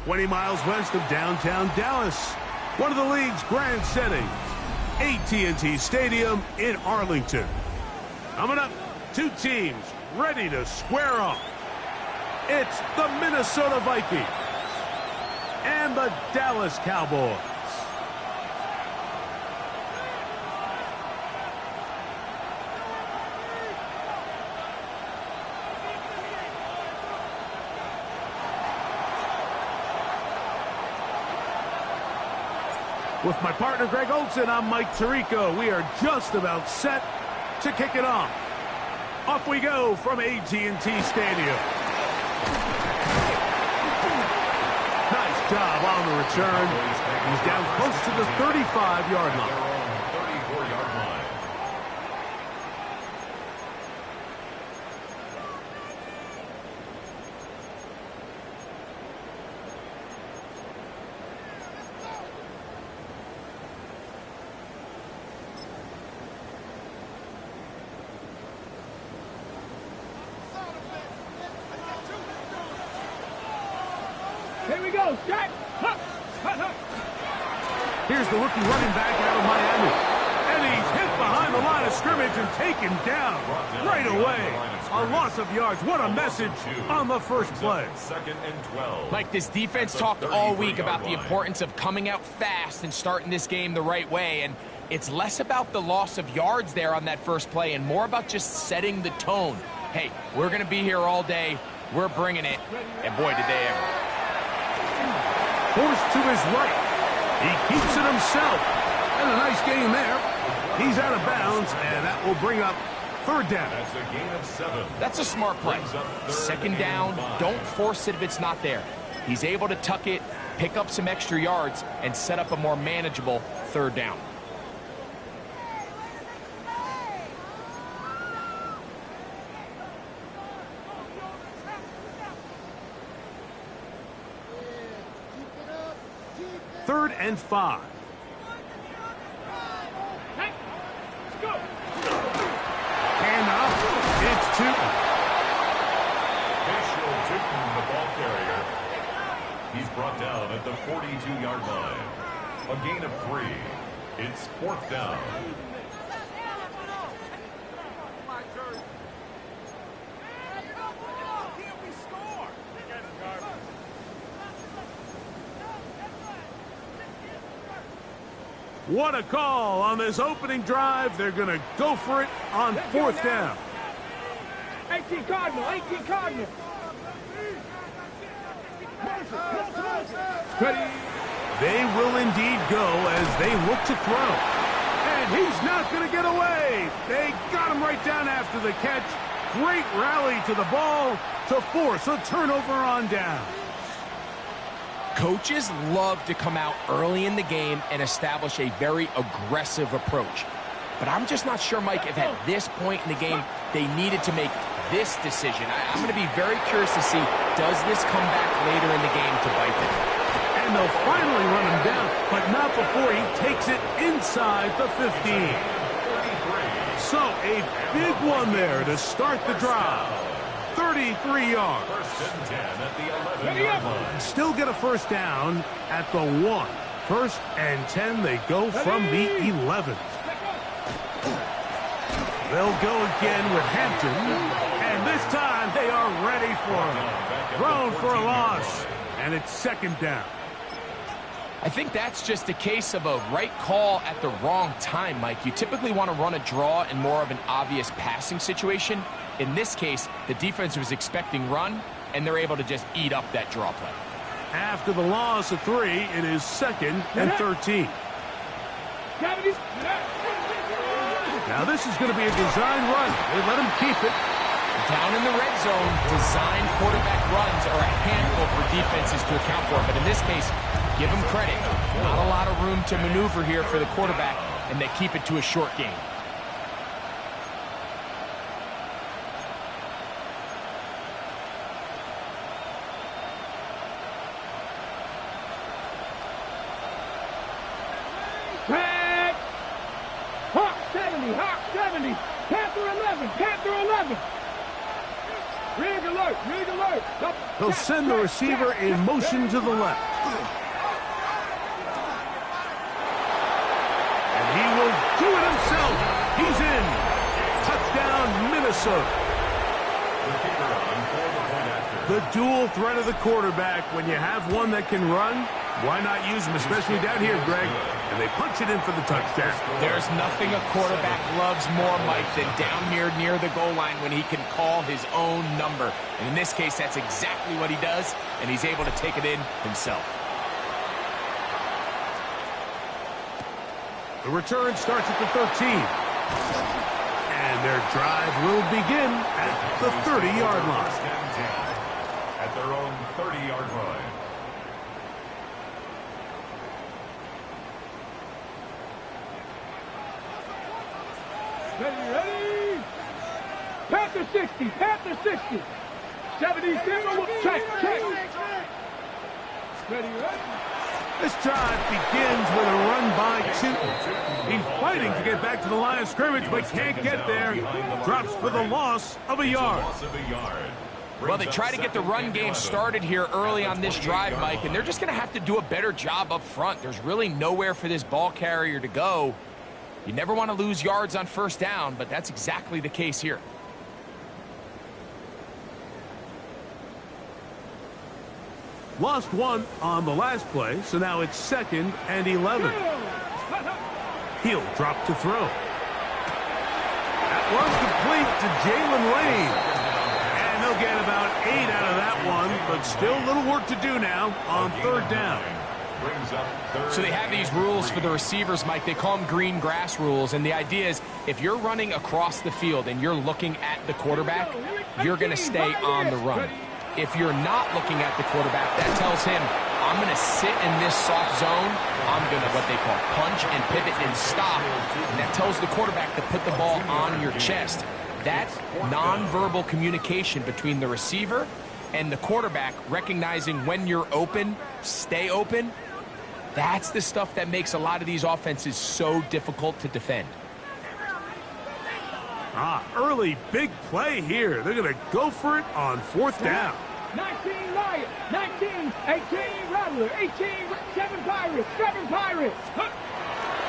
20 miles west of downtown Dallas, one of the league's grand settings, AT&T Stadium in Arlington. Coming up, two teams ready to square off. It's the Minnesota Vikings and the Dallas Cowboys. With my partner, Greg Olson, I'm Mike Tirico. We are just about set to kick it off. Off we go from AT&T Stadium. Nice job on the return. He's down close to the 35-yard line. 34-yard line. Here we go, Jack. Here's the rookie running back out of Miami. And he's hit behind the line of scrimmage and taken down right away. A loss of yards. What a message on the first play. Second and 12. Mike, this defense talked all week about the importance of coming out fast and starting this game the right way. And it's less about the loss of yards there on that first play and more about just setting the tone. Hey, we're going to be here all day. We're bringing it. And boy, did they ever. Forced to his right. He keeps it himself. And a nice gain there. He's out of bounds, and that will bring up third down. That's a gain of 7. That's a smart play. Second down, don't force it if it's not there. He's able to tuck it, pick up some extra yards, and set up a more manageable third down. Third and 5. And up, it's Tootin. Bishop Tootin, the ball carrier. He's brought down at the 42-yard line. A gain of 3. It's fourth down. What a call on this opening drive. They're going to go for it on fourth down. 18 Cardinal, 18 Cardinal. They will indeed go as they look to throw. And he's not going to get away. They got him right down after the catch. Great rally to the ball to force a turnover on down. Coaches love to come out early in the game and establish a very aggressive approach. But I'm just not sure, Mike, if at this point in the game they needed to make this decision. I'm going to be very curious to see, does this come back later in the game to bite them? And they'll finally run him down, but not before he takes it inside the 15. So a big one there to start the drive. 33 yards. First and 10 at the 11-yard line. Still get a first down at the 1. First and 10, they go from the 11. They'll go again with Hampton, and this time they are ready for him. Thrown for a loss, and it's second down. I think that's just a case of a right call at the wrong time, Mike. You typically want to run a draw in more of an obvious passing situation. In this case, the defense was expecting run, and they're able to just eat up that draw play. After the loss of 3, it is second and 13. Now this is going to be a design run. They let him keep it. Down in the red zone, design quarterback runs are a handful for defenses to account for. But in this case, give them credit. Not a lot of room to maneuver here for the quarterback, and they keep it to a short game. Hawk 70, Hawk 70, Panther 11, Panther 11. Rig alert, rig alert. He'll send the receiver in motion to the left. And he will do it himself. He's in. Touchdown, Minnesota. The dual threat of the quarterback. When you have one that can run, why not use him, especially down here, Greg? And they punch it in for the touchdown. There's nothing a quarterback loves more, Mike, than down here near the goal line when he can call his own number. And in this case, that's exactly what he does, and he's able to take it in himself. The return starts at the 13. And their drive will begin at the 30-yard line. At their own 30-yard line. Ready. Panther 60, Panther 60. 77, check. Ready. This drive begins with a run by Chewton. He's fighting to get back to the line of scrimmage, but can't get there. Drops for the loss of a yard. Well, they try to get the run game started here early on this drive, Mike, and they're just going to have to do a better job up front. There's really nowhere for this ball carrier to go. You never want to lose yards on first down, but that's exactly the case here. Lost one on the last play, so now it's 2nd and 11. He'll drop to throw. That one's complete to Jalen Lane. And they'll get about 8 out of that one, but still a little work to do now on 3rd down. So they have these rules for the receivers, Mike. They call them green grass rules, and the idea is if you're running across the field and you're looking at the quarterback, you're going to stay on the run. If you're not looking at the quarterback, that tells him, I'm going to sit in this soft zone. I'm going to, what they call, punch and pivot and stop. And that tells the quarterback to put the ball on your chest. That's nonverbal communication between the receiver and the quarterback, recognizing when you're open, stay open. That's the stuff that makes a lot of these offenses so difficult to defend. Early big play here. They're going to go for it on 4th down. 19 Lions, 19, 18 Rattler, 18, 7 Pirates, 7 Pirates.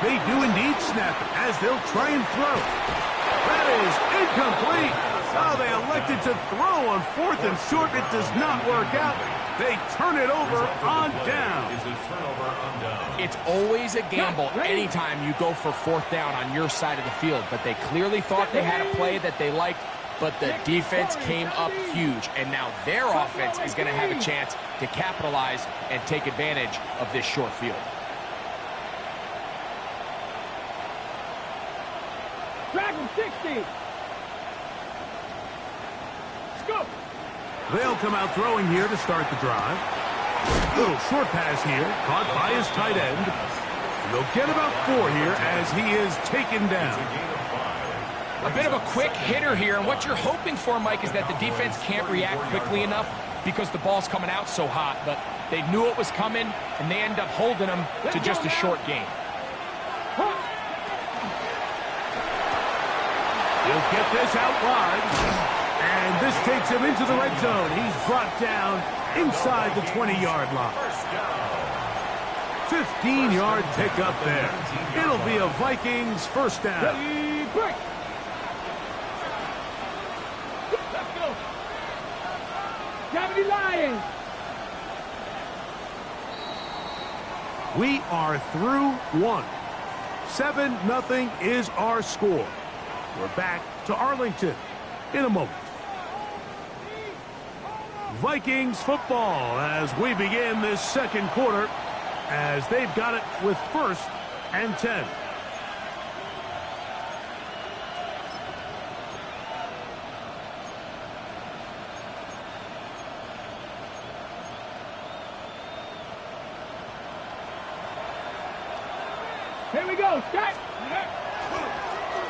They do indeed snap it as they'll try and throw. That is incomplete. Oh, they elected to throw on 4th and short. It does not work out. They turn it over on down. It's always a gamble anytime you go for 4th down on your side of the field, but they clearly thought they had a play that they liked, but the defense came up huge, and now their offense is going to have a chance to capitalize and take advantage of this short field. Dragon 60. Scoop. They'll come out throwing here to start the drive. Little short pass here, caught by his tight end. And they'll get about 4 here as he is taken down. A bit of a quick hitter here, and what you're hoping for, Mike, is that the defense can't react quickly enough because the ball's coming out so hot, but they knew it was coming, and they end up holding them to just a short gain. He'll get this out wide. And this takes him into the red zone. He's brought down inside the 20-yard line. 15-yard pickup there. It'll be a Vikings first down. Ready, break. Let's go. 70 Lions. We are through 1. 7-0 is our score. We're back to Arlington in a moment. Vikings football as we begin this 2nd quarter as they've got it with 1st and 10. Here we go, set.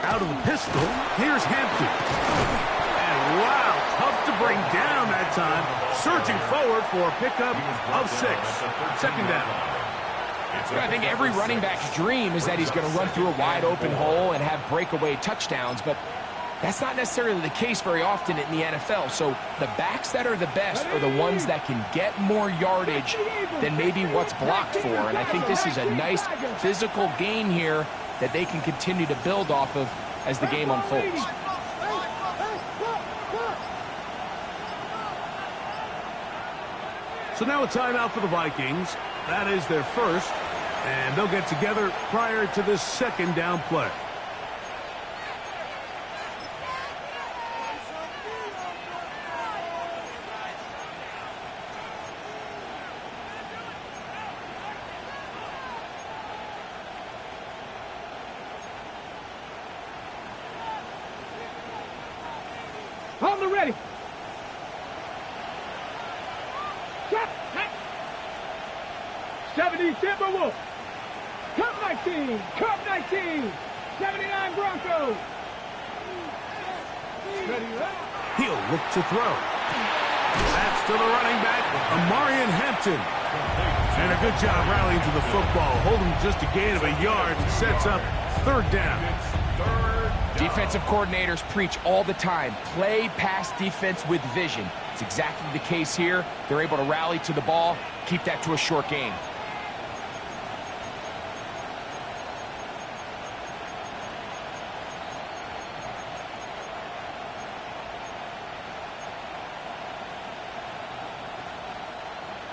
Out of the pistol, here's Hampton. And wow, tough to bring down that time. Surging forward for a pickup of 6. 2nd down. I think every running back's dream is that he's going to run through a wide open hole and have breakaway touchdowns, but That's not necessarily the case very often in the NFL. So the backs that are the best are the ones that can get more yardage than maybe what's blocked for. And I think this is a nice physical game here that they can continue to build off of as the game unfolds. So now a timeout for the Vikings. That is their first, and they'll get together prior to this second down play. On the ready. 70 Timberwolves. Cup 19. Cup 19. 79 Broncos. Ready, right? He'll look to throw. That's to the running back, Amarian Hampton. And a good job rallying to the football. Holding just a gain of a yard and sets up third down. Defensive coordinators preach all the time, play pass defense with vision. It's exactly the case here. They're able to rally to the ball, keep that to a short gain.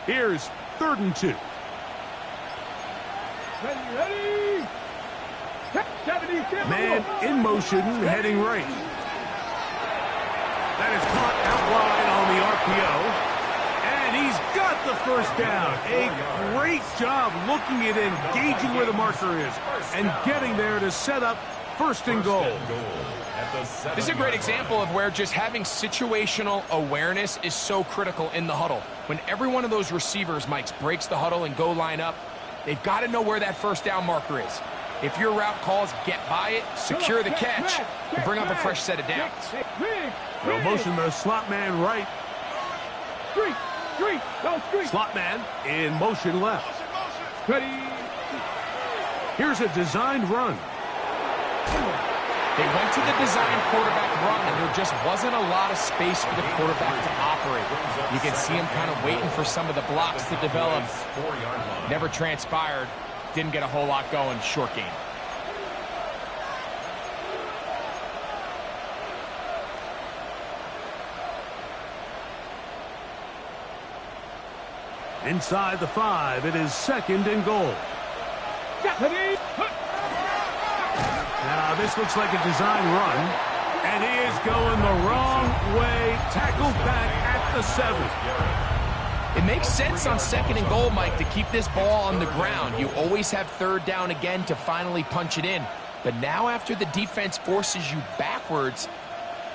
Here's 3rd and 2. Ready. 70 Timberwolves. Man in motion, heading right. That is caught out wide on the RPO. And he's got the first down. A great job looking at engaging where the marker is and getting there to set up 1st and goal. This is a great example of where just having situational awareness is so critical in the huddle. When every one of those receivers, Mike, breaks the huddle and go line up, they've got to know where that first down marker is. If your route calls, get by it, secure the catch, and bring up a fresh set of downs. They'll motion the slot man right. Slot man in motion left. Ready. Here's a designed run. They went to the design quarterback run, and there just wasn't a lot of space for the quarterback to operate. You can see him kind of waiting for some of the blocks to develop. Never transpired. Didn't get a whole lot going. Short game. Inside the 5, it is 2nd and goal. Now this looks like a design run, and he is going the wrong way. Tackled back at the 7. It makes sense on 2nd and goal, Mike, to keep this ball on the ground. You always have 3rd down again to finally punch it in. But now after the defense forces you backwards,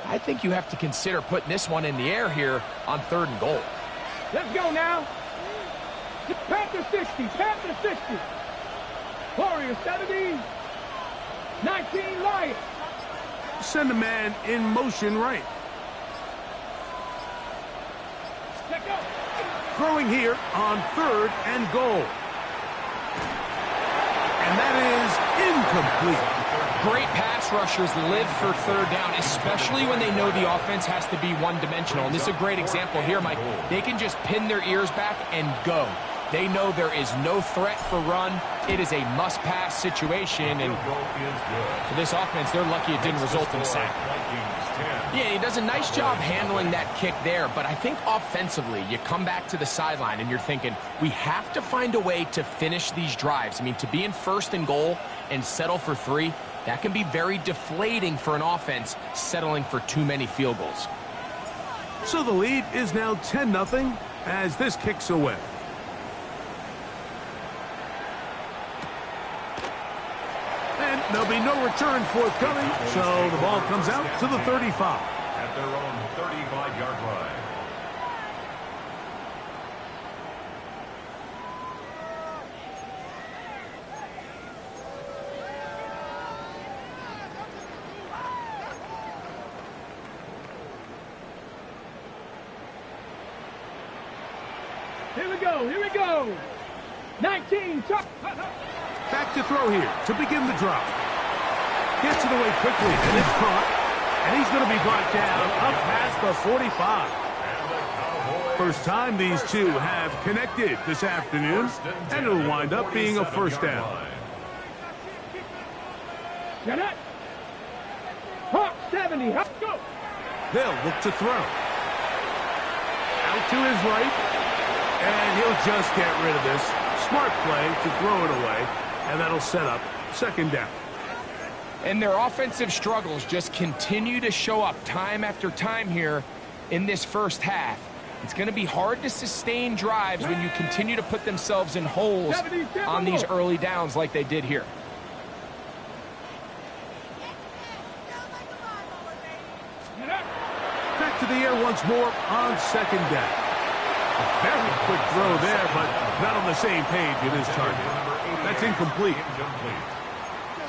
I think you have to consider putting this one in the air here on 3rd and goal. Let's go now. Panther 60. Panther 60. Warriors 70. 19 Lions. Send a man in motion right. Let go. Throwing here on 3rd and goal. And that is incomplete. Great pass rushers live for 3rd down, especially when they know the offense has to be one-dimensional. And this is a great example here, Mike. They can just pin their ears back and go. They know there is no threat for run. It is a must-pass situation, and for this offense, they're lucky it didn't result in a sack. Yeah, he does a nice job handling that kick there, but I think offensively, you come back to the sideline and you're thinking, we have to find a way to finish these drives. I mean, to be in 1st and goal and settle for 3, that can be very deflating for an offense settling for too many field goals. So the lead is now 10-0 as this kicks away. And there'll be no return forthcoming, so the ball comes out to the 35. At their own 35-yard line. Here we go. Here we go. 19. Back to throw here to begin the drop. Gets it away quickly, and it's caught. And he's going to be brought down up past the 45. First time these two have connected this afternoon, and it'll wind up being a first down. Get it. Hawk 70. Let's go. They'll look to throw. Out to his right, and he'll just get rid of this. Smart play to throw it away, and that'll set up second down. And their offensive struggles just continue to show up time after time here in this first half. It's going to be hard to sustain drives when you continue to put themselves in holes on these early downs like they did here. Back to the air once more on second down. A very quick throw there, but not on the same page in his target. That's incomplete.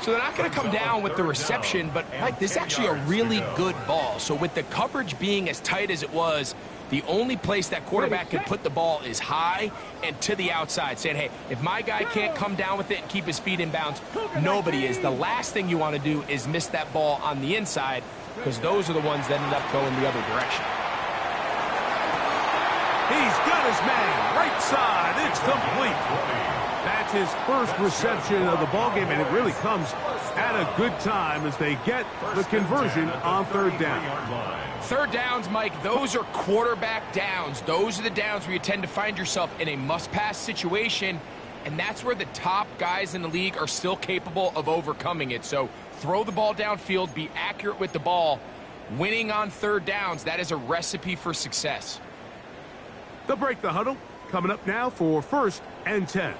So they're not going to come down with the reception, but Mike, this is actually a really good ball. So with the coverage being as tight as it was, the only place that quarterback could put the ball is high and to the outside, saying, hey, if my guy can't come down with it and keep his feet in bounds, nobody is. The last thing you want to do is miss that ball on the inside, because those are the ones that end up going the other direction. He's got his man right side. It's complete. That's his first reception of the ballgame, and it really comes at a good time as they get the conversion on third down. Third downs, Mike, those are quarterback downs. Those are the downs where you tend to find yourself in a must-pass situation, and that's where the top guys in the league are still capable of overcoming it. So throw the ball downfield, be accurate with the ball. Winning on third downs, that is a recipe for success. They'll break the huddle. Coming up now for 1st and 10.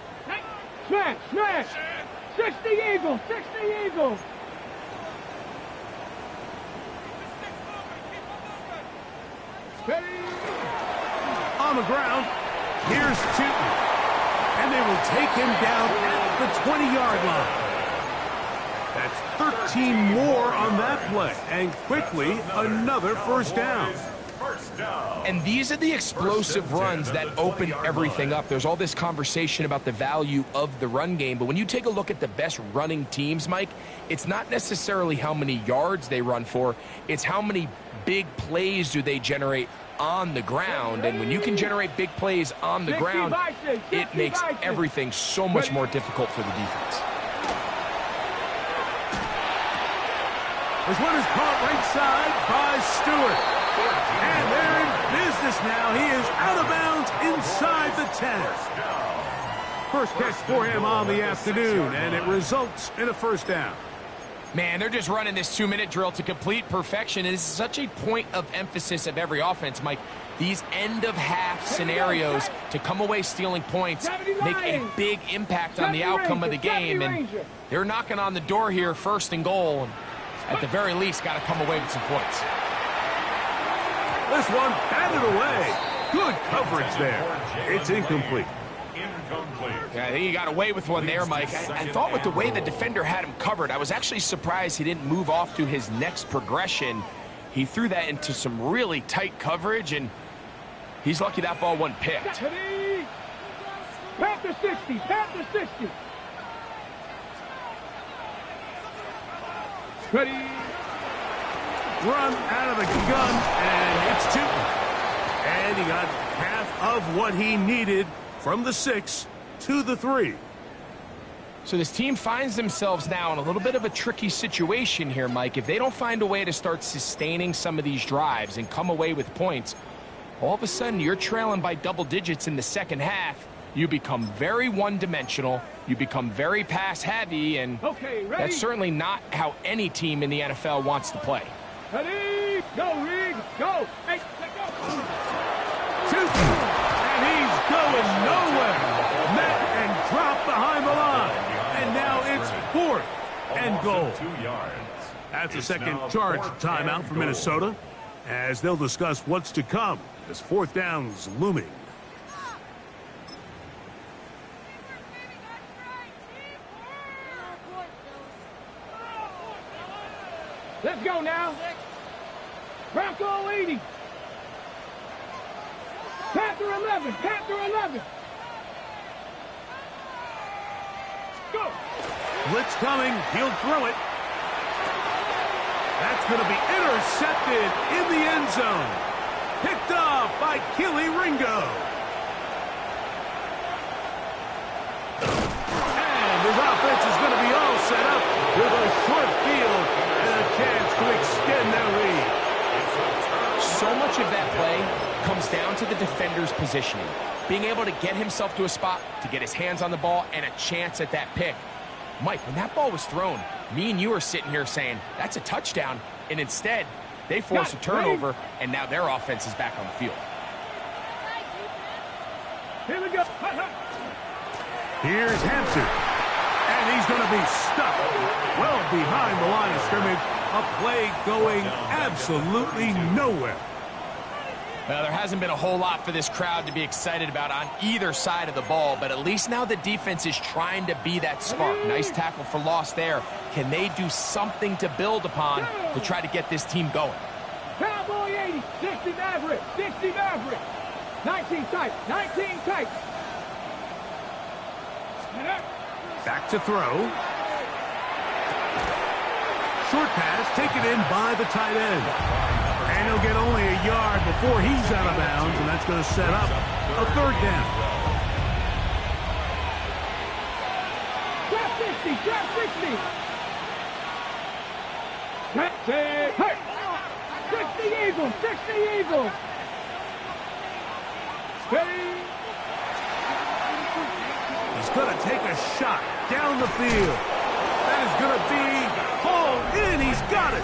Smash, smash. 60 Eagles, 60 Eagles. On the ground, here's Tootin. And they will take him down at the 20-yard line. That's 13 more on that play. And quickly, another first down. And these are the explosive runs that open everything up. There's all this conversation about the value of the run game, but when you take a look at the best running teams, Mike, it's not necessarily how many yards they run for, it's how many big plays do they generate on the ground. And when you can generate big plays on the ground, it makes everything so much more difficult for the defense. This one is caught right side by Stewart. And they're in business now. He is out of bounds inside the 10. First catch for him on the afternoon, and it results in a first down. Man, they're just running this 2-minute drill to complete perfection. And this is such a point of emphasis of every offense, Mike. These end-of-half scenarios to come away stealing points make a big impact on the outcome of the game. And they're knocking on the door here, 1st and goal. And at the very least, got to come away with some points. This one batted away. Good coverage there. It's incomplete. Yeah, I think he got away with one there, Mike. I thought with the way the defender had him covered, I was actually surprised he didn't move off to his next progression. He threw that into some really tight coverage, and he's lucky that ball wasn't picked. Panther 60, Panther 60. Ready. Run out of the gun, and it's Tootin. And he got half of what he needed from the 6 to the 3. So this team finds themselves now in a little bit of a tricky situation here, Mike. If they don't find a way to start sustaining some of these drives and come away with points, all of a sudden you're trailing by double digits in the second half. You become very one-dimensional. You become very pass-heavy, and that's certainly not how any team in the NFL wants to play. Ready, go, Rig, go. Hey, let go. Tootin, and he's going nowhere. Met and dropped behind the line. And now it's 4th and goal. 2 yards. That's a second charge timeout for Minnesota, as they'll discuss what's to come as 4th down's looming. Let's go now. Bronco 80. Panther 11. Panther 11. Go. Blitz coming. He'll throw it. That's going to be intercepted in the end zone. Picked off by Kelee Ringo. And his offense is going to be all set up with a short field and a chance to extend their lead. So much of that play comes down to the defender's positioning. Being able to get himself to a spot, to get his hands on the ball, and a chance at that pick. Mike, when that ball was thrown, me and you are sitting here saying, that's a touchdown. And instead, they force a turnover, and now their offense is back on the field. Here we go. Here's Hampton. And he's going to be stuck well behind the line of scrimmage. A play going absolutely nowhere. Well, there hasn't been a whole lot for this crowd to be excited about on either side of the ball, but at least now the defense is trying to be that spark. Nice tackle for loss there. Can they do something to build upon to try to get this team going? Cowboy 80, 60 Maverick, 60 Maverick. 19 tight, 19 tight. Back to throw. Short pass taken in by the tight end. And he'll get only a yard before he's out of bounds, and that's going to set up a third down. Trap 60, trap 60. Trap 60 Eagles, 60 Eagles. Steady. He's going to take a shot down the field. That is going to be hauled in. He's got it.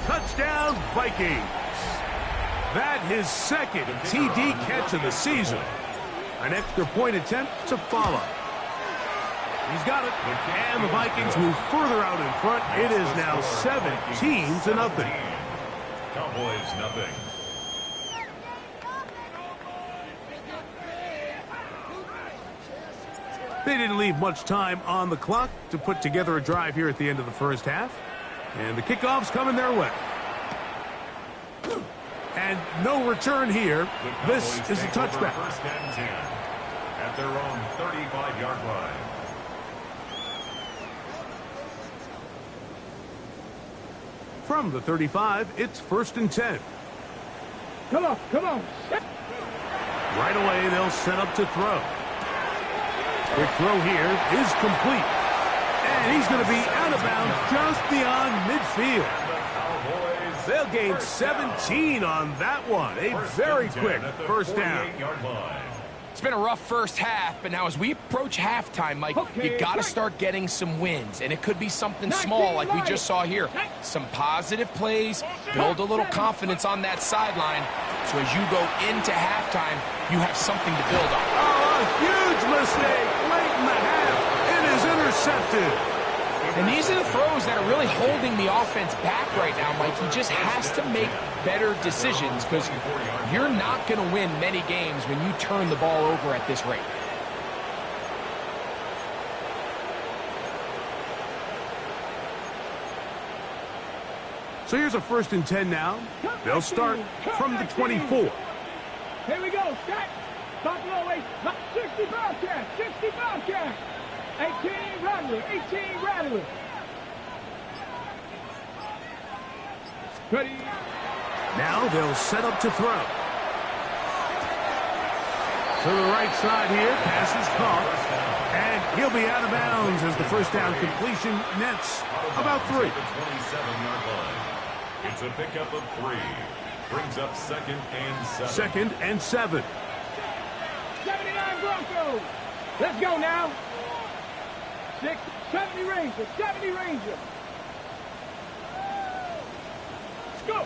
Touchdown, Vikings. That his second TD catch of the season. An extra point attempt to follow. He's got it. And the Vikings move further out in front. It is now 17-0. Cowboys nothing. They didn't leave much time on the clock to put together a drive here at the end of the first half. And the kickoff's coming their way. And no return here. This is a touchback. First and 10 at their own 35-yard line. From the 35, it's 1st and 10. Come on, come on. Right away, they'll set up to throw. Quick throw here is complete. And he's going to be out of bounds just beyond midfield. They'll gain 17 on that one. A very quick first down. It's been a rough first half, but now as we approach halftime, Mike, you got to start getting some wins. And it could be something small like we just saw here. Some positive plays, build a little confidence on that sideline. So as you go into halftime, you have something to build on. Oh, a huge mistake late in the half. It is intercepted. And these are the throws that are really holding the offense back right now, Mike. He just has to make better decisions because you're not going to win many games when you turn the ball over at this rate. So here's a 1st and 10 now. They'll start from the 24. Here we go. Stack. Buffalo 8. 60 Bobcats. 60 Bobcats. 18 Rattler. 18 Rattler. Ready. Now they'll set up to throw. To the right side here. Pass is caught. And he'll be out of bounds as the first down completion nets about 3. It's a pickup of 3. Brings up 2nd and 7. 2nd and 7. 79 Broncos. Let's go now. 70 Ranger. 70 Ranger. Let's go.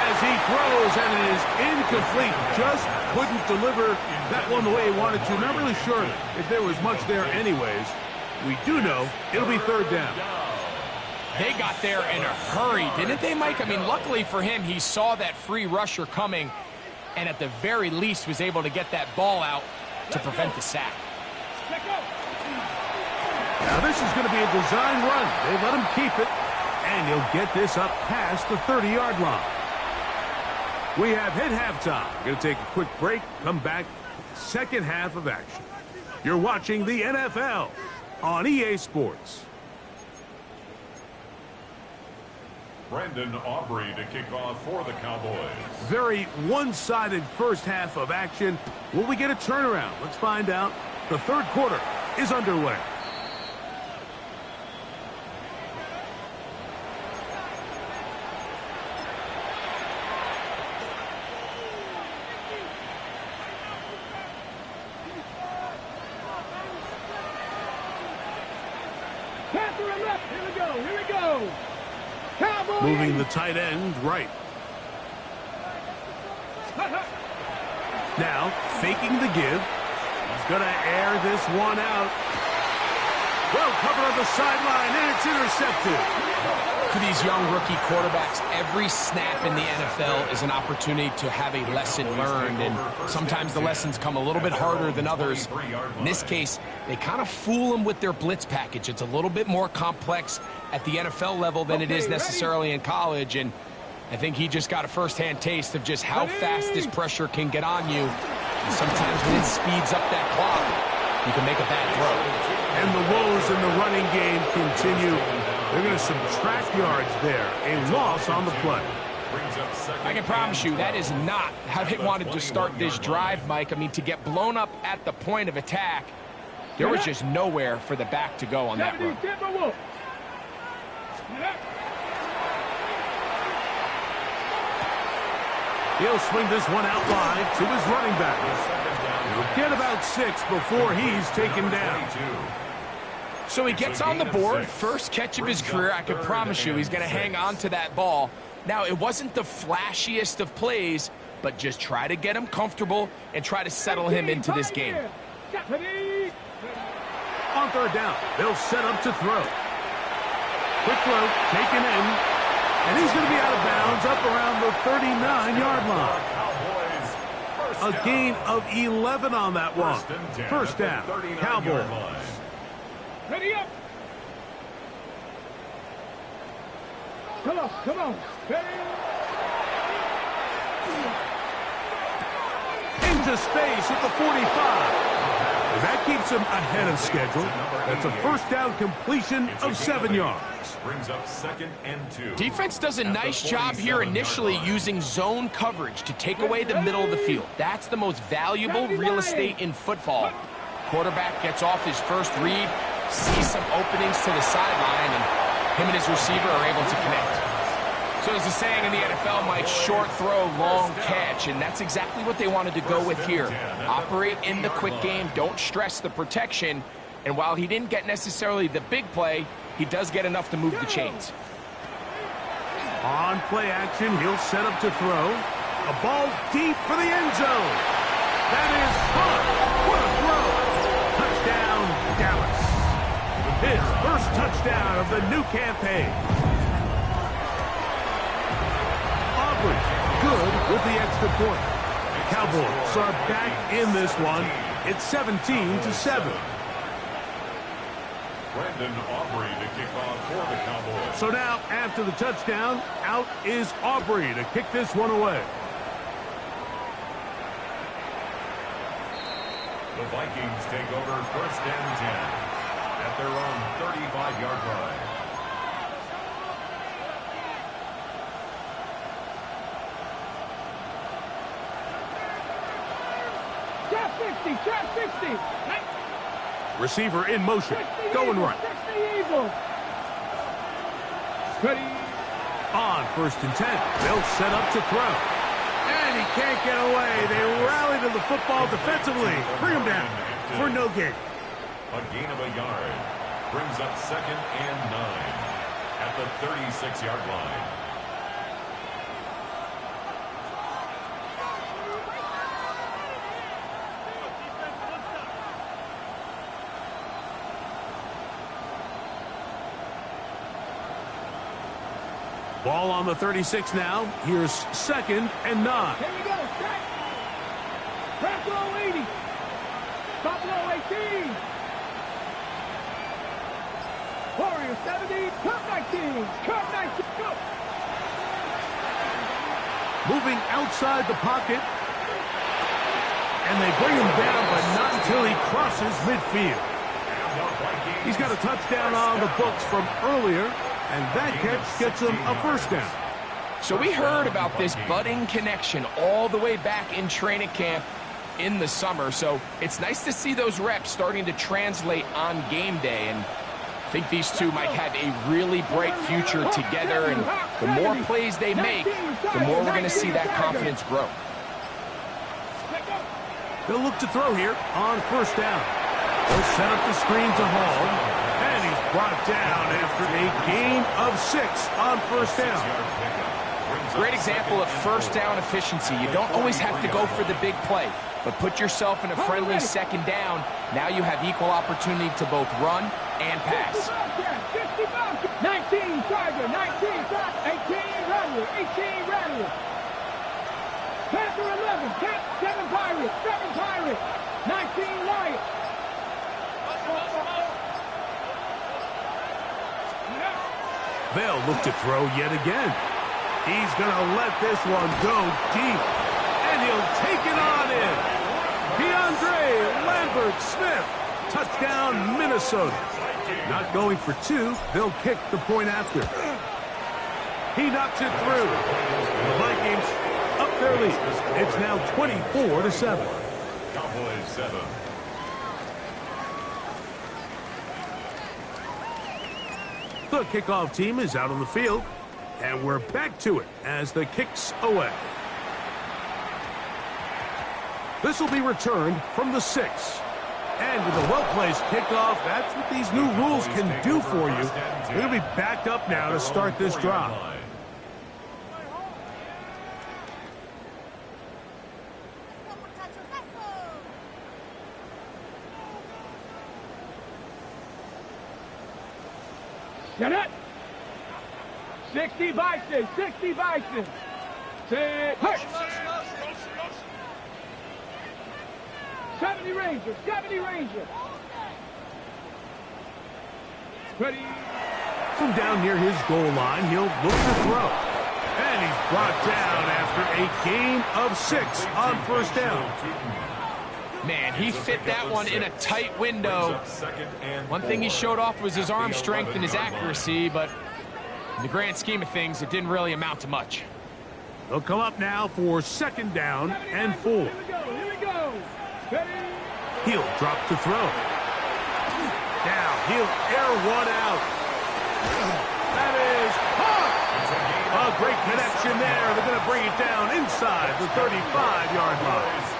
As he throws, and it is incomplete. Just couldn't deliver that one the way he wanted to. Not really sure if there was much there anyways. We do know it'll be 3rd down. They got there in a hurry, didn't they, Mike? I mean, luckily for him, he saw that free rusher coming and at the very least was able to get that ball out to prevent the sack. Now this is going to be a design run. They let him keep it, and he'll get this up past the 30-yard line. We have hit halftime. Going to take a quick break, come back, second half of action. You're watching the NFL on EA Sports. Brendan Aubrey to kick off for the Cowboys. Very one-sided first half of action. Will we get a turnaround? Let's find out. The third quarter is underway. Here we go. Cowboys. Moving the tight end right. Now, faking the give. He's going to air this one out. Well covered on the sideline, and it's intercepted. For these young rookie quarterbacks, every snap in the NFL is an opportunity to have a lesson learned, and sometimes the lessons come a little bit harder than others. In this case, they kind of fool them with their blitz package. It's a little bit more complex at the NFL level than it is necessarily in college, and I think he just got a first-hand taste of just how fast this pressure can get on you. And sometimes when it speeds up that clock, you can make a bad throw. And the woes in the running game continue. They're going to subtract yards there. A loss on the play. I can promise you that is not how they wanted to start this drive, Mike. I mean, to get blown up at the point of attack, there was just nowhere for the back to go on that run. He'll swing this one out wide to his running back. He'll get about 6 before he's taken down. So he gets on the board, first catch of his career. I can promise you he's going to hang on to that ball. Now, it wasn't the flashiest of plays, but just try to get him comfortable and try to settle him into this game. On third down, they'll set up to throw. Quick throw, taken in, and he's going to be out of bounds up around the 39-yard line. A gain of 11 on that one. First down, Cowboys. Ready up. Come on. Ready. Into space at the 45. And that keeps him ahead of schedule. That's a first down completion of 7 yards. Brings up 2nd and 2. Defense does a nice job here initially using zone coverage to take away the middle of the field. That's the most valuable real estate in football. Quarterback gets off his first read, sees some openings to the sideline, and him and his receiver are able to connect. So as the saying in the NFL, Mike, short throw, long catch, and that's exactly what they wanted to go with here. Operate in the quick game, don't stress the protection, and while he didn't get necessarily the big play, he does get enough to move the chains. On play action, he'll set up to throw. A ball deep for the end zone. That is caught. What a throw. Touchdown, Dallas. His first touchdown of the new campaign. Aubrey, good with the extra point. The Cowboys are back in this one. It's 17-7. Brendan Aubrey to kick off for the Cowboys. So now, after the touchdown, out is Aubrey to kick this one away. The Vikings take over 1st and 10 at their own 35-yard line. Trap 60. Receiver in motion, going right. Ready. On 1st and 10, they'll set up to throw. And he can't get away. They rally to the football defensively. Bring him down for no gain. A gain of a yard brings up 2nd and 9 at the 36-yard line. Ball on the 36 now. Here's 2nd and 9. Here we go. Strike. Crack low 80. Top low 18. Warrior 70. Cut 19. Cut 19. Go. Moving outside the pocket. And they bring him down, but not until he crosses midfield. He's got a touchdown on the books from earlier. And that catch gets him a first down. So we heard about this budding connection all the way back in training camp in the summer. So it's nice to see those reps starting to translate on game day. And I think these two might have a really bright future together. And the more plays they make, the more we're going to see that confidence grow. They'll look to throw here on first down. They'll set up the screen to Hall. And he's brought down after a gain of 6 on first down. Great example of first down efficiency. You don't always have to go for the big play, but put yourself in a friendly second down. Now you have equal opportunity to both run and pass. 19 Tiger, 19 18 Rattler, 18 Rattler. Panther 11, Cat 7 Pirates, 7 Pirates, 19 Wyatt. They'll look to throw yet again. He's going to let this one go deep. And he'll take it on in. DeAndre Lambert-Smith. Touchdown, Minnesota. Not going for 2. They'll kick the point after. He knocks it through. The Vikings up their lead. It's now 24-7. Cowboys 7. The kickoff team is out on the field, and we're back to it as the kick's away. This will be returned from the 6. And with a well-placed kickoff, that's what these new rules can do for you. We're going to be backed up now to start this drive. Get it! 60 Bison, 60 Bison. Say, hey! 70 Rangers, 70 Rangers. Ready? From down near his goal line, he'll look to throw. And he's brought down after a gain of 6 on first down. Man, he fit that one in a tight window. One thing he showed off was his arm strength and his accuracy, but in the grand scheme of things, it didn't really amount to much. They'll come up now for second down and 4. Here we go, here we go. Ready? He'll drop to throw. Now he'll air one out. That is caught. A great connection there. They're going to bring it down inside the 35-yard line.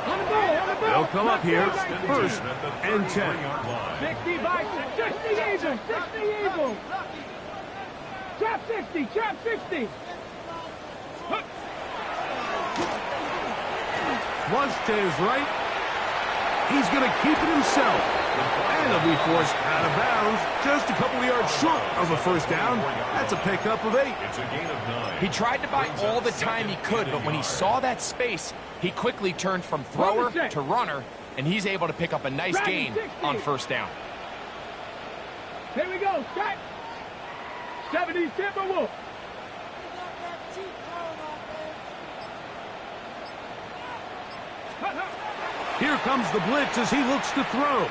On the ball, on the ball. They'll come up here, first and 10. 60 Bison, 60 Eagles, 60 Eagles. Trap 60, trap 60. Flush to his right. He's going to keep it himself. And he'll be forced out of bounds. Just a couple of yards short of a first down. That's a pickup of 8. It's a gain of 9. He tried to buy all the time he could, but when he saw that space, he quickly turned from thrower to runner, and he's able to pick up a nice gain on first down. Here we go, Scott. 70 Timberwolves. Here comes the blitz as he looks to throw.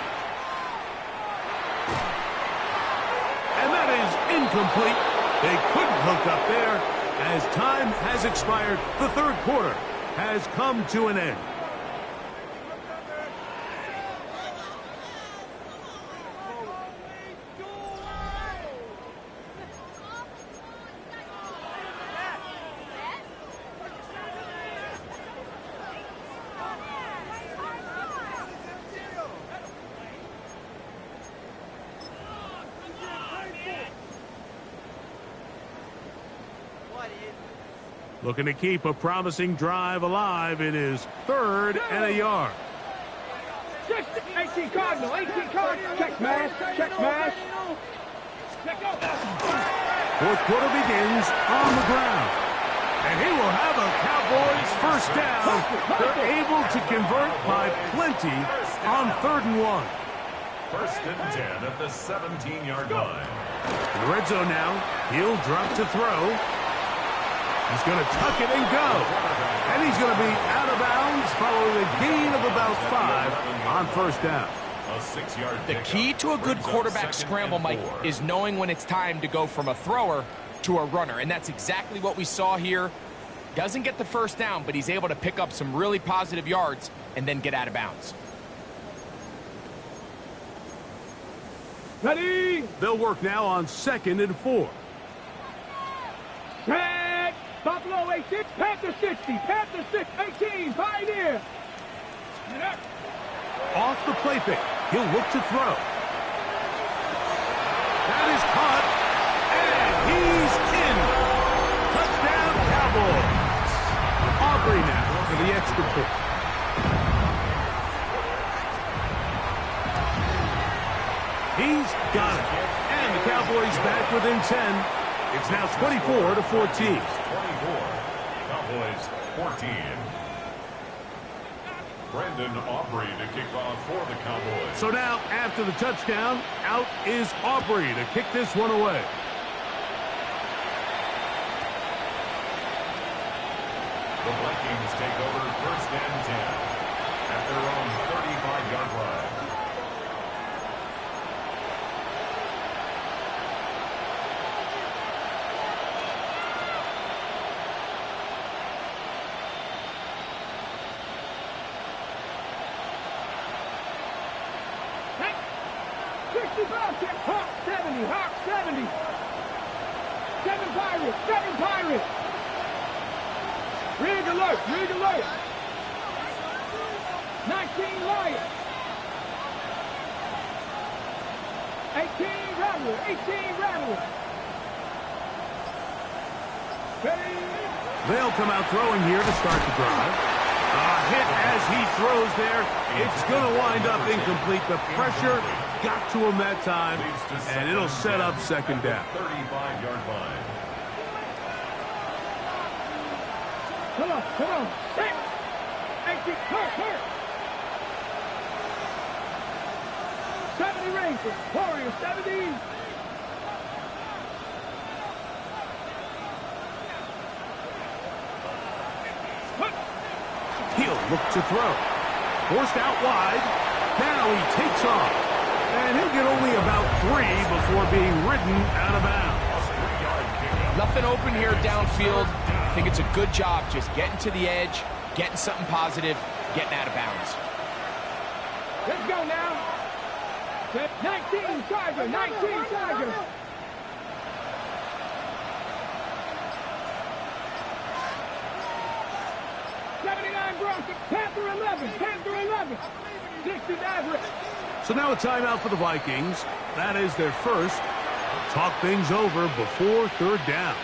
And that is incomplete. They couldn't hook up there as time has expired. The third quarter has come to an end. Looking to keep a promising drive alive. It is 3rd and a yard. 18 Cardinal, 18 Cardinal. Check smash, check smash. Fourth quarter begins on the ground. And he will have a Cowboys first down. They're able to convert by plenty on 3rd and 1. 1st and 10 at the 17-yard line. In the red zone now. He'll drop to throw. He's going to tuck it and go. And he's going to be out of bounds following a gain of about 5 on first down. A 6-yard The key to a good quarterback scramble, Mike, is knowing when it's time to go from a thrower to a runner. And that's exactly what we saw here. Doesn't get the first down, but he's able to pick up some really positive yards and then get out of bounds. Ready? They'll work now on 2nd and 4. Drag. Buffalo 86. Panther 60. Panther 6. 18. Pioneer. Off the play fake. He'll look to throw. That is caught. And he's in. Touchdown, Cowboys. Aubrey now for the extra point. He's got it. And the Cowboys back within 10. It's now 24-14. 24. Cowboys 14. Brandon Aubrey to kick off for the Cowboys. So now, after the touchdown, out is Aubrey to kick this one away. The Vikings take over 1st and 10 at their own 35-yard line. Hawk 70, Hawk 70. 7 Pirates, 7 Pirates. Rig alert, rig alert. 19 Lions. 18 Rattler, 18 Rattler. Ready? They'll come out throwing here to start the drive. A hit as he throws there. It's going to wind up incomplete. The pressure got to him that time, and it'll set up 2nd down. 35-yard line. Come on, come on. Hit. 18, hurt. 70 Rangers, Warriors 70. He'll look to throw. Forced out wide. Now he takes off. And he'll get only about 3 before being ridden out of bounds. Nothing open here downfield. I think it's a good job just getting to the edge, getting something positive, getting out of bounds. Let's go now. 19 Charger, 19 Charger. Panther 11, Panther 11. 60 average. So now a timeout for the Vikings. That is their first. Talk things over before 3rd down.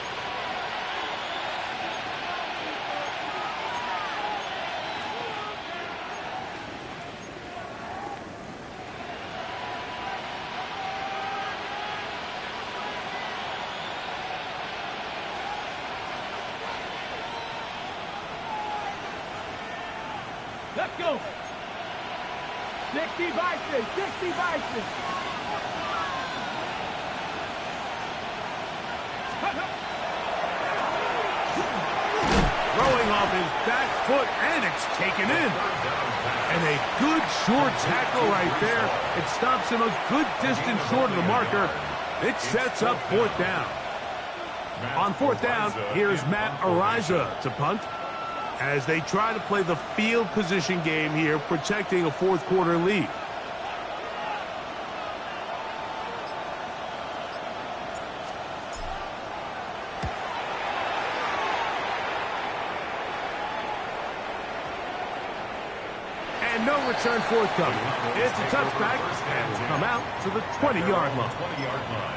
Let's go. 60 Bison, 60 Bison. Throwing off his back foot, and it's taken in. And a good short tackle right there. It stops him a good distance short of the marker. It sets up 4th down. On 4th down, here's Matt Ariza to punt, as they try to play the field position game here, protecting a 4th quarter lead. And no return forthcoming. It's a touchback, and will come out to the 20-yard line. 20-yard line.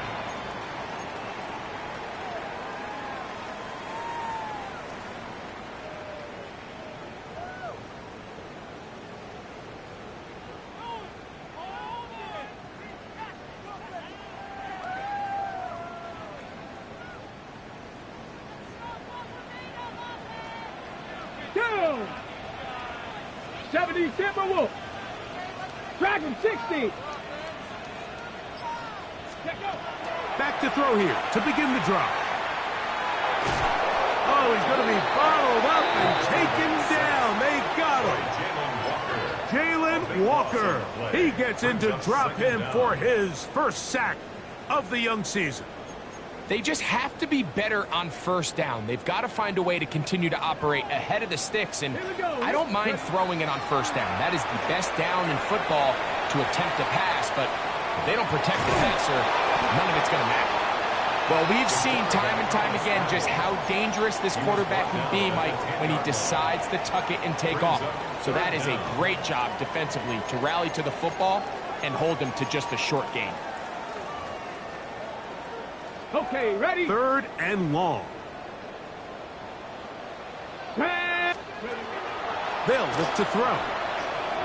Down. 70 Timberwolf. Dragon 60. Back to throw here to begin the drive. Oh, he's going to be bottled up and taken down. They got him. Jalen Walker. He gets in to drop him for his first sack of the young season. They just have to be better on first down. They've got to find a way to continue to operate ahead of the sticks, and I don't mind throwing it on first down. That is the best down in football to attempt a pass, but if they don't protect the passer, none of it's going to matter. Well, we've seen time and time again just how dangerous this quarterback can be, Mike, when he decides to tuck it and take off. So that is a great job defensively to rally to the football and hold him to just a short gain. Okay, ready? Third and long. They'll look to throw.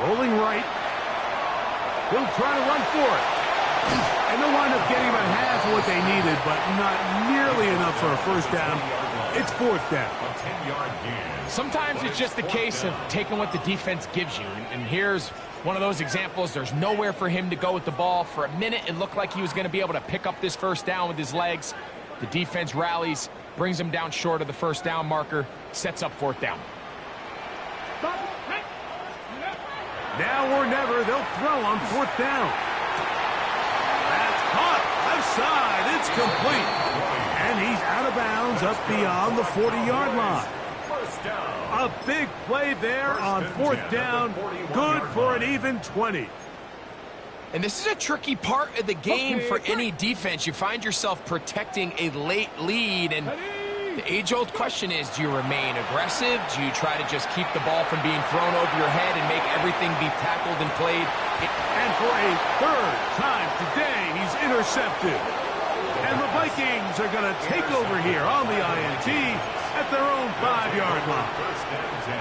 Rolling right. He'll try to run for it. And they'll wind up getting about half of what they needed, but not nearly enough for a first down. It's fourth down. A 10-yard gain. Sometimes it's just a case of taking what the defense gives you. And here's one of those examples. There's nowhere for him to go with the ball. For a minute, it looked like he was going to be able to pick up this first down with his legs. The defense rallies, brings him down short of the first down marker, sets up fourth down. Now or never, they'll throw on fourth down. That's caught. Left side. It's complete. And he's out of bounds up beyond the 40-yard line. First down. A big play there on fourth down. Good for an even 20. And this is a tricky part of the game for any defense. You find yourself protecting a late lead, and the age-old question is, do you remain aggressive? Do you try to just keep the ball from being thrown over your head and make everything be tackled and played? And for a third time today, he's intercepted. And the Vikings are going to take over here on the INT at their own 5-yard line. First down 10.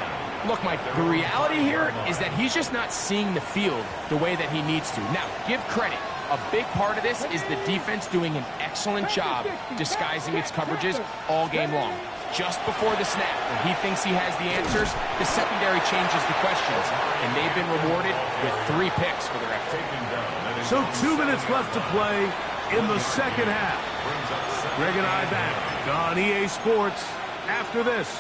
Look, Mike, the reality here is that he's just not seeing the field the way that he needs to. Now, give credit. A big part of this is the defense doing an excellent job disguising its coverages all game long. Just before the snap, when he thinks he has the answers, the secondary changes the questions, and they've been rewarded with 3 picks for their effort. So 2 minutes left to play in the second half. Greg and I back on EA Sports after this.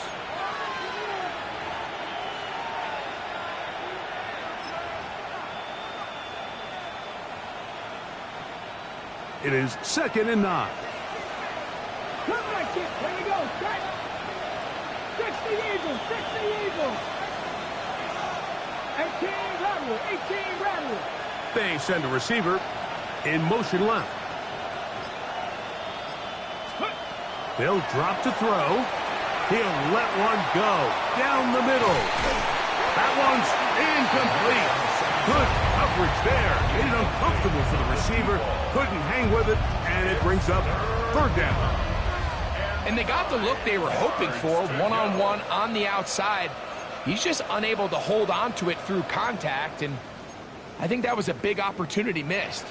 It is 2nd and 9. Come on, kid. Here we go. Strike. Fix the Eagles. Fix the Eagles. 18 Rattle. 18 Rattle. They send a receiver in motion left. They'll drop to throw. He'll let one go down the middle. That one's incomplete. Good coverage there. Made it uncomfortable for the receiver. Couldn't hang with it, and it brings up third down. And they got the look they were hoping for, one-on-one on the outside. He's just unable to hold on to it through contact, and I think that was a big opportunity missed.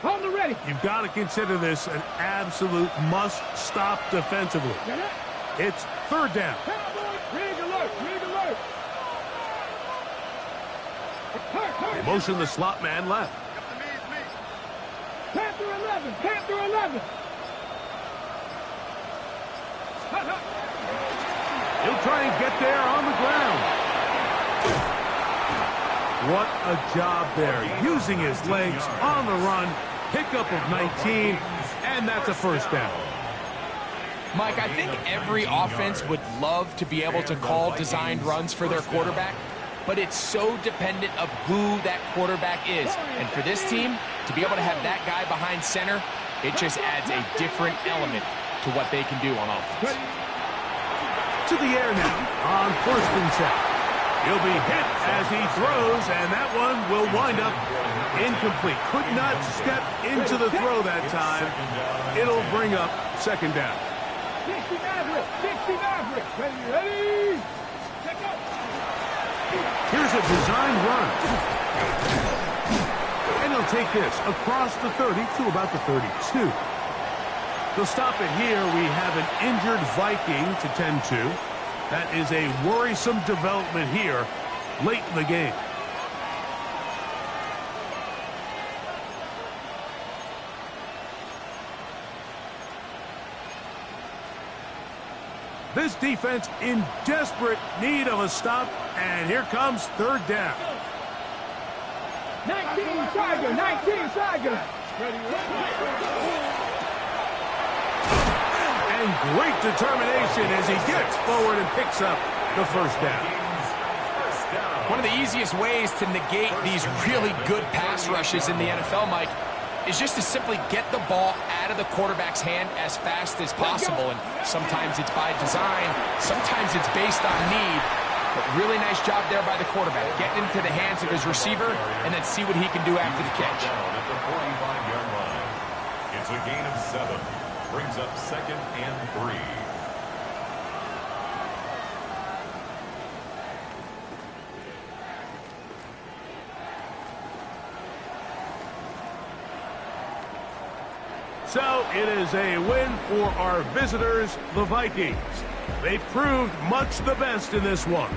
Hold it ready. You've got to consider this an absolute must-stop defensively. It's third down. Cowboys, rig alert. Rig alert. They motion the slot man left. Panther 11. Panther 11. He'll try and get there on the ground. What a job there. Using his legs on the run. Pickup of 19. And that's a first down. Mike, I think every offense would love to be able to call designed runs for their quarterback, but it's so dependent of who that quarterback is. And for this team, to be able to have that guy behind center, it just adds a different element to what they can do on offense. To the air now on 1st and 10. He'll be hit as he throws, and that one will wind up incomplete. Could not step into the throw that time. It'll bring up second down. 60 Maverick. 60 Maverick. Ready? Check out. Here's a designed run. And he'll take this across the 30 to about the 32. They'll stop it here. We have an injured Viking to tend to. That is a worrisome development here late in the game. This defense in desperate need of a stop, and here comes third down. 19 Tiger, 19 Tiger. And great determination as he gets forward and picks up the first down. One of the easiest ways to negate these really good pass rushes in the NFL, Mike, is just to simply get the ball out of the quarterback's hand as fast as possible. And sometimes it's by design, sometimes it's based on need. But really nice job there by the quarterback, getting into the hands of his receiver and then see what he can do after the catch. Down at the 45-yard line. It's a gain of 7. Brings up 2nd and 3. So it is a win for our visitors, the Vikings. They proved much the best in this one.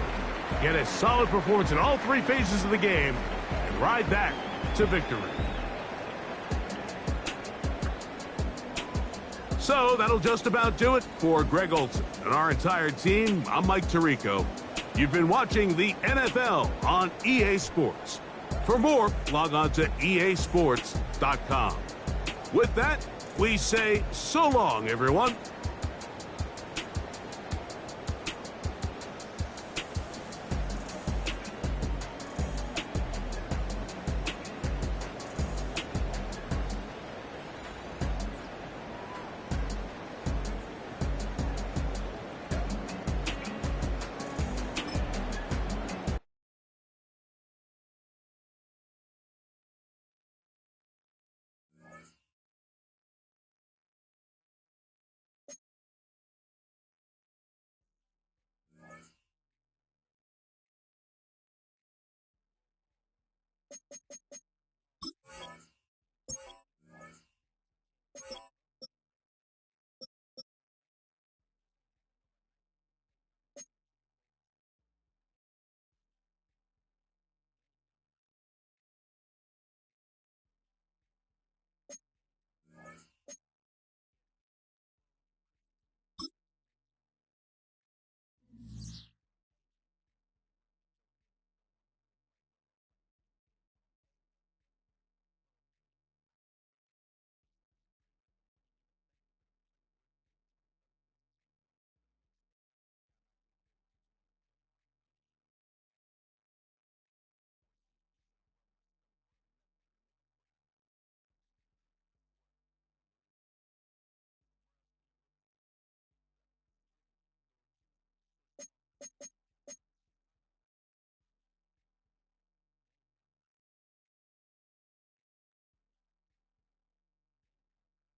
Get a solid performance in all 3 phases of the game and ride that to victory. So that'll just about do it for Greg Olsen and our entire team. I'm Mike Tirico. You've been watching the NFL on EA Sports. For more, log on to easports.com. With that, we say so long, everyone.